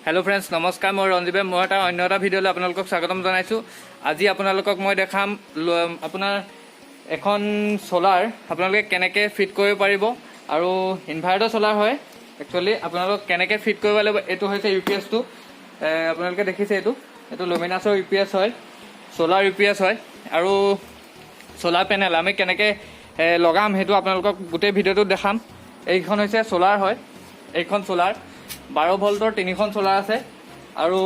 Hello friends नमस्कार मैं रंजीवे मैं अन्य এটা ভিডিঅ'লৈ আপোনালোকক স্বাগতম জনাইছো। আজি আপোনালোকক মই দেখাম আপোনাৰ এখন সোলাৰ আপোনালোকে কেনেকৈ ফিট কৰিব পাৰিব আৰু ইনভাৰ্টাৰ সোলাৰ হয় একচুয়ালি আপোনালোক কেনেকৈ ফিট কৰিব লাগিব। এটো হৈছে ইউপিএস টো আপোনালোকে দেখিছে এটো লুমিনাছৰ ইউপিএস হয়, সোলাৰ ইউপিএস হয় আৰু সোলাৰ পেনেল আমি কেনেকৈ লগাম হেতু আপোনালোকক গোটেই ভিডিঅ'টো দেখাম। এইখন হৈছে সোলাৰ হয়, এইখন সোলাৰ 12 ভোল্টৰ 3খন সোলাৰ আছে আৰু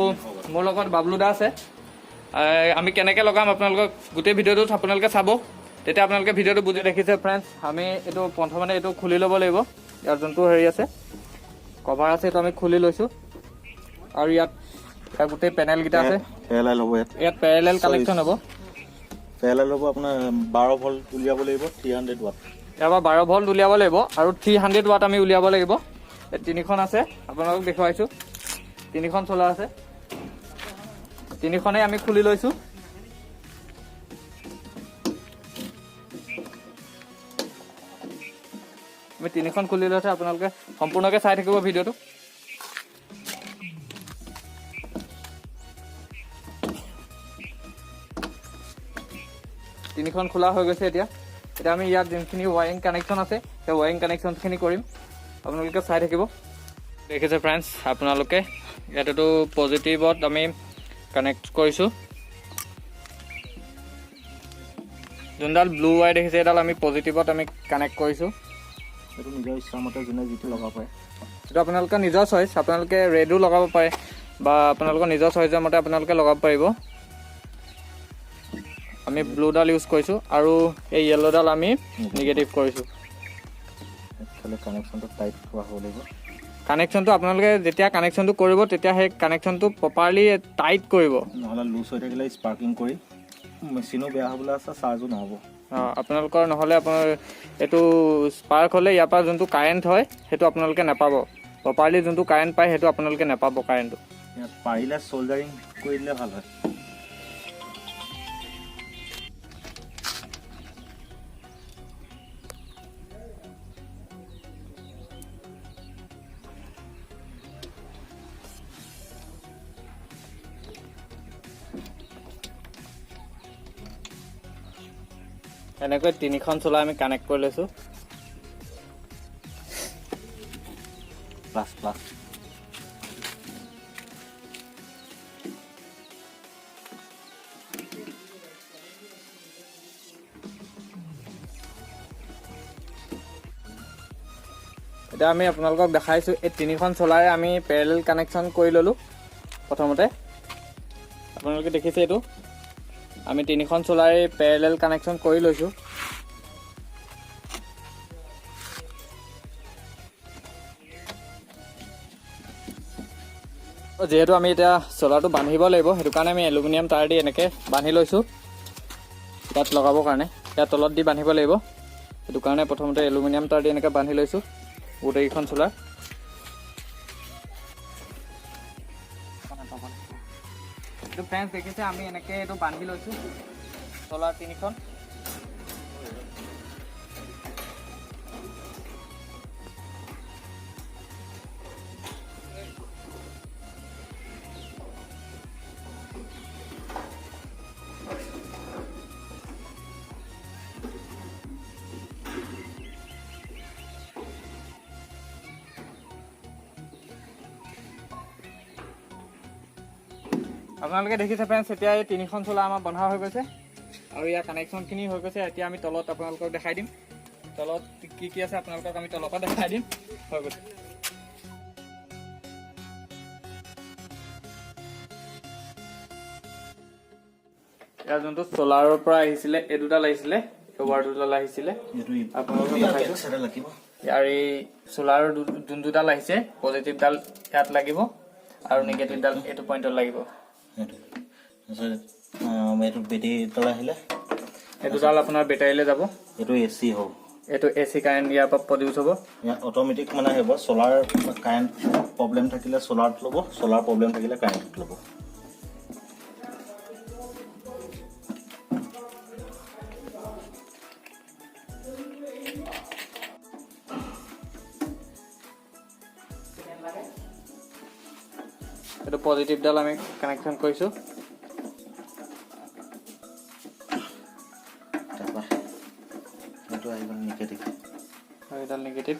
মোৰ লগত বাবলুদা আছে। আমি কেনেকৈ লগাম আপোনালোকক গোটেই ভিডিঅ'টোত আপোনালোকে চাব, তেতিয়া আপোনালোকে ভিডিঅ'টো বুজি দেখিছে। ফ্ৰেণ্ডছ আমি এইটো প্ৰথমতে এইটো খুলি ল'ব লাগিব। ইয়াৰ যোনটো হেৰি আছে কভাৰ আছে এইটো আমি খুলি লৈছোঁ আৰু ইয়াত গোটেই পেনেলকেইটা আছে। পেৰেলেল হ'ব, ইয়াত পেৰেলেল কানেকশ্যন হ'ব। পেৰেলেল হ'ব আপোনাৰ 12 ভোল্ট উলিয়াব লাগিব 300 ওৱাট। ইয়াৰ পৰা 12 ভোল্ট উলিয়াব লাগিব আৰু 300 ওৱাট আমি উলিয়াব লাগিব। তিনিখন আছে আপোনালোকক দেখুৱাইছোঁ, তিনিখন সোলাৰ আছে, তিনিখনেই আমি খুলি লৈছোঁ। আমি তিনিখন খুলি লৈছোঁ, আপোনালোকে সম্পূৰ্ণকৈ চাই থাকিব ভিডিঅ'টো। তিনিখন খোলা হৈ গৈছে। এতিয়া আমি ইয়াত যোনখিনি ৱায়াৰিং কানেকশ্যন আছে সেই ৱায়াৰিং কানেকশ্যনখিনি কৰিম, আপোনালোকে চাই থাকিব। দেখিছে ফ্ৰেণ্ডছ আপোনালোকে ইয়াতেতো পজিটিভত আমি কানেক্ট কৰিছোঁ। যোনডাল ব্লু ৱায়াৰ দেখিছে এইডাল আমি পজিটিভত আমি কানেক্ট কৰিছোঁ। এইটো নিজৰ ইচ্ছামতে যোনে যিটো লগাব পাৰে, এইটো আপোনালোকৰ নিজৰ চইচ। আপোনালোকে ৰেডো লগাব পাৰে বা আপোনালোকৰ নিজৰ চইচৰ মতে আপোনালোকে লগাব পাৰিব। আমি ব্লুডাল ইউজ কৰিছোঁ আৰু এই য়েল্ল'ডাল আমি নিগেটিভ কৰিছোঁ। কানেকশ্যনটো টাইট কৰা হ'ব লাগিব। কানেকশ্যনটো আপোনালোকে যেতিয়া কানেকশ্যনটো কৰিব তেতিয়া সেই কানেকশ্যনটো প্ৰপাৰলি টাইট কৰিব, নহ'লে লুজ হৈ থাকিলে স্পাৰ্কিং কৰি মেচিনো বেয়া হ'বলৈ আছে, চাৰ্জো নহ'ব। আপোনালোকৰ নহ'লে আপোনাৰ এইটো স্পাৰ্ক হ'লে ইয়াৰ পৰা যোনটো কাৰেণ্ট হয় সেইটো আপোনালোকে নাপাব। প্ৰপাৰলি যোনটো কাৰেণ্ট পায় সেইটো আপোনালোকে নাপাব কাৰেণ্টটো। ইয়াত পাৰিলে চ'ল্ডাৰিং কৰি দিলে ভাল হয়। এনেকৈ তিনিখন সোলাৰ আমি কানেক্ট কৰি লৈছোঁ। প্লাছ এতিয়া আমি আপোনালোকক দেখাইছোঁ এই তিনিখন সোলাৰে আমি পেৰেলেল কানেকশ্যন কৰি ল'লোঁ। প্ৰথমতে আপোনালোকে দেখিছে এইটো আমি তিনিখন সোলাৰে পেৰেলেল কানেকশ্যন কৰি লৈছোঁ। যিহেতু আমি এতিয়া সোলাৰটো বান্ধিব লাগিব সেইটো কাৰণে আমি এলুমিনিয়াম তাঁৰ দি এনেকৈ বান্ধি লৈছোঁ। ইয়াত লগাবৰ কাৰণে ইয়াত তলত দি বান্ধিব লাগিব, সেইটো কাৰণে প্ৰথমতে এলুমিনিয়াম তাঁৰ দি এনেকৈ বান্ধি লৈছোঁ গোটেইকেইখন সোলাৰ। এইটো ফ্ৰেণ্ডছ দেখিছে আমি এনেকৈ এইটো বান্ধি লৈছোঁ সোলাৰ তিনিখন। আপোনালোকে দেখিছে ফ্ৰেণ্ডছ এতিয়া এই তিনিখন সোলাৰ আমাৰ বন্ধা হৈ গৈছে আৰু ইয়াৰ কানেকশ্যনখিনি হৈ গৈছে। এতিয়া আমি তলত আপোনালোকক দেখাই দিম, তলত কি কি আছে আপোনালোকক আমি তলৰ পৰা দেখাই দিম। হৈ গৈছে ইয়াৰ যোনটো সোলাৰৰ পৰা আহিছিলে এই দুডাল আহিছিলে, ৱাৰ দুডাল আহিছিলে আপোনালোকক দেখাইছোঁ। ইয়াৰ এই সোলাৰৰ যোন দুডাল আহিছে পজিটিভডাল ইয়াত লাগিব আৰু নিগেটিভডাল এইটো পইণ্টত লাগিব। এইটো বেটেৰীডাল আহিলে এই দুডাল আপোনাৰ বেটাৰীলৈ যাব। এইটো এচি হ'ব, এইটো এচি কাৰেণ্ট ইয়াৰ পৰা প্ৰডিউচ হ'ব। ইয়াত অট'মেটিক মানে হ'ব। চ'লাৰ কাৰেণ্ট প্ৰব্লেম থাকিলে চ'লাৰত ল'ব, চ'লাৰ প্ৰব্লেম থাকিলে কাৰেণ্টত ল'ব। পজিটিভডাল আমি কানেকশ্যন কৰিছোঁ। তাৰপৰা এইটো আহি গ'ল নিগেটিভ আৰু এডাল নিগেটিভ।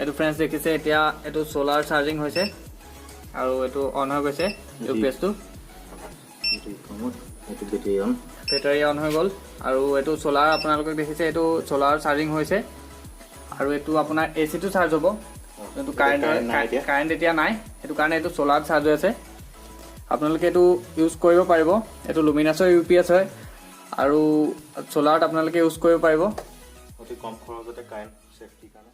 এইটো ফ্ৰেণ্ডছ দেখিছে এতিয়া এইটো সোলাৰ চাৰ্জিং হৈছে আৰু এইটো অন হৈ গৈছে ইউপিএছটো। এইটো বেটেৰী অন, বেটাৰী অন হৈ গ'ল আৰু এইটো সোলাৰ আপোনালোকক দেখিছে এইটো সোলাৰ চাৰ্জিং হৈছে আৰু এইটো আপোনাৰ এচিটো চাৰ্জ হ'ব। যোনটো কাৰেণ্ট এতিয়া নাই সেইটো কাৰণে এইটো সোলাৰত চাৰ্জ হৈ আছে। আপোনালোকে এইটো ইউজ কৰিব পাৰিব। এইটো লুমিনাছৰ ইউপিএছ হয় আৰু সোলাৰত আপোনালোকে ইউজ কৰিব পাৰিব। অতি কম খৰচতে কাৰেণ্ট ছেফটিৰ কাৰণে।